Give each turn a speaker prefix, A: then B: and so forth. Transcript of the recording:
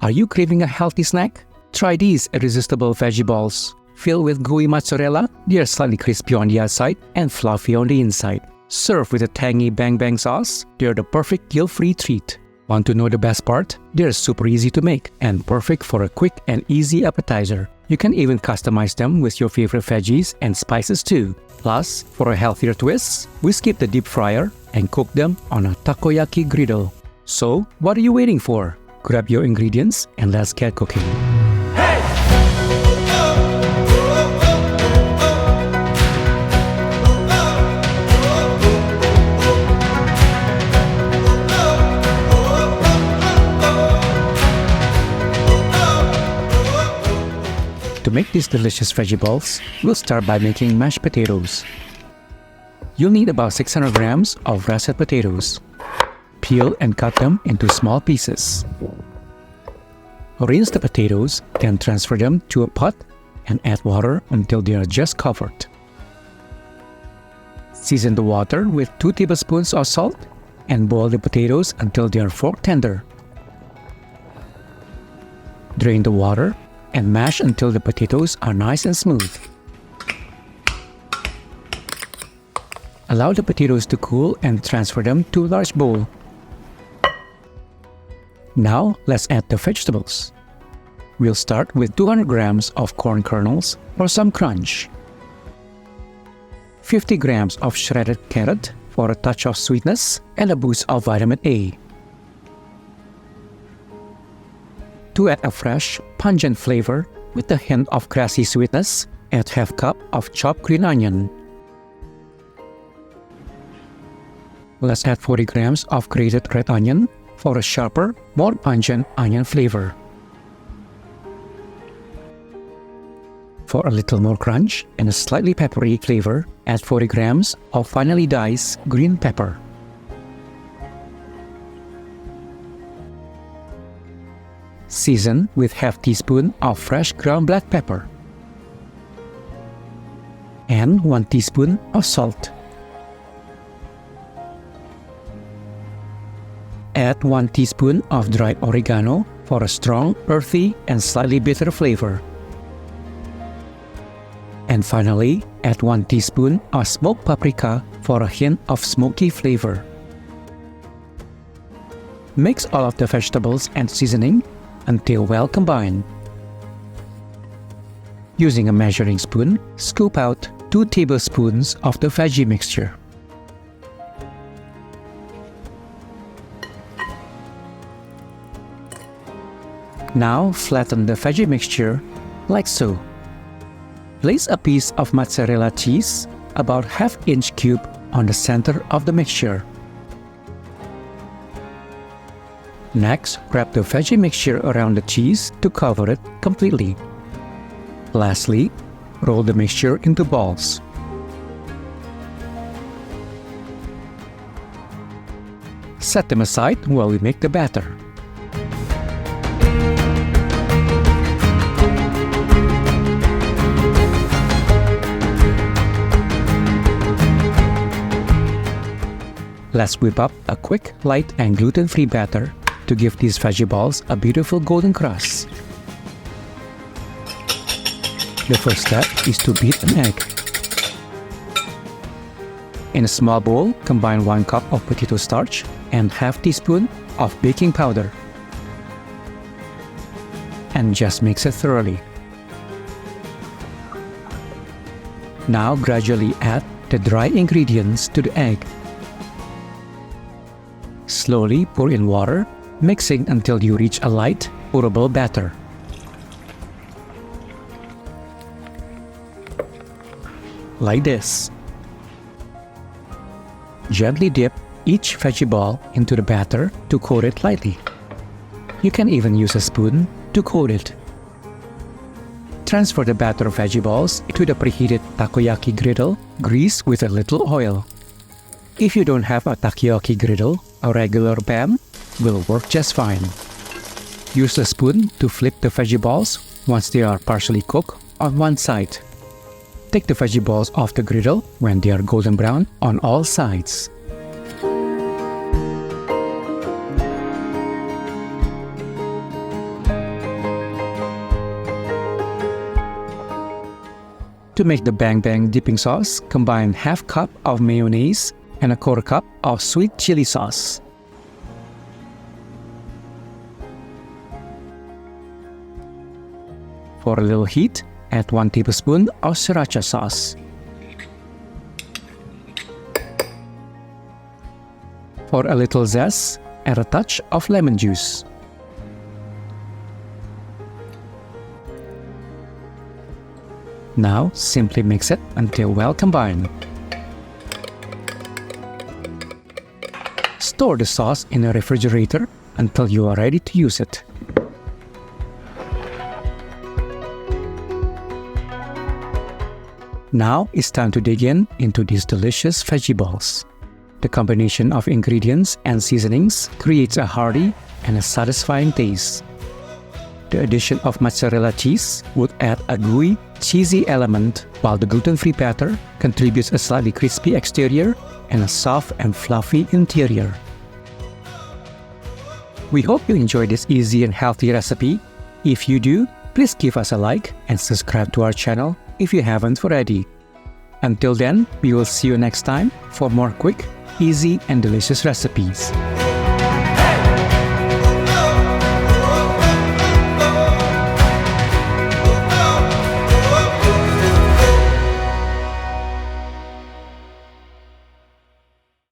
A: Are you craving a healthy snack? Try these irresistible veggie balls. Filled with gooey mozzarella, they are slightly crispy on the outside and fluffy on the inside. Served with a tangy bang bang sauce, they are the perfect guilt-free treat. Want to know the best part? They are super easy to make and perfect for a quick and easy appetizer. You can even customize them with your favorite veggies and spices too. Plus, for a healthier twist, we skip the deep fryer and cook them on a takoyaki griddle. So, what are you waiting for? Grab your ingredients and let's get cooking. To make these delicious veggie balls, we'll start by making mashed potatoes. You'll need about 600 grams of russet potatoes. Peel and cut them into small pieces. Rinse the potatoes, then transfer them to a pot and add water until they are just covered. Season the water with 2 tablespoons of salt and boil the potatoes until they are fork tender. Drain the water and mash until the potatoes are nice and smooth. Allow the potatoes to cool and transfer them to a large bowl. Now, let's add the vegetables. We'll start with 200 grams of corn kernels for some crunch. 50 grams of shredded carrot for a touch of sweetness and a boost of vitamin A. To add a fresh, pungent flavor with a hint of grassy sweetness, add half cup of chopped green onion. Let's add 40 grams of grated red onion for a sharper, more pungent onion flavor. For a little more crunch and a slightly peppery flavor, add 40 grams of finely diced green pepper. Season with half teaspoon of fresh ground black pepper and 1 teaspoon of salt. Add 1 teaspoon of dried oregano for a strong, earthy, and slightly bitter flavor. And finally, add 1 teaspoon of smoked paprika for a hint of smoky flavor. Mix all of the vegetables and seasoning until well combined. Using a measuring spoon, scoop out 2 tablespoons of the veggie mixture. Now flatten the veggie mixture like so. Place a piece of mozzarella cheese, about ½ cube, on the center of the mixture. Next, wrap the veggie mixture around the cheese to cover it completely. Lastly, roll the mixture into balls. Set them aside while we make the batter. Let's whip up a quick, light, and gluten-free batter to give these veggie balls a beautiful golden crust. The first step is to beat an egg. In a small bowl, combine 1 cup of potato starch and ½ teaspoon of baking powder. And just mix it thoroughly. Now gradually add the dry ingredients to the egg. Slowly pour in water, mixing until you reach a light, pourable batter. Like this. Gently dip each veggie ball into the batter to coat it lightly. You can even use a spoon to coat it. Transfer the batter of veggie balls to the preheated takoyaki griddle, greased with a little oil. If you don't have a takoyaki griddle, a regular pan will work just fine. Use a spoon to flip the veggie balls once they are partially cooked on one side. Take the veggie balls off the griddle when they are golden brown on all sides. To make the Bang Bang dipping sauce, combine half cup of mayonnaise and a quarter cup of sweet chili sauce. For a little heat, add 1 tablespoon of sriracha sauce. For a little zest, add a touch of lemon juice. Now, simply mix it until well combined. Store the sauce in a refrigerator until you are ready to use it. Now it's time to dig into these delicious veggie balls. The combination of ingredients and seasonings creates a hearty and a satisfying taste. The addition of mozzarella cheese would add a gooey, cheesy element, while the gluten-free batter contributes a slightly crispy exterior and a soft and fluffy interior. We hope you enjoyed this easy and healthy recipe. If you do, please give us a like and subscribe to our channel if you haven't already. Until then, we will see you next time for more quick, easy and delicious recipes.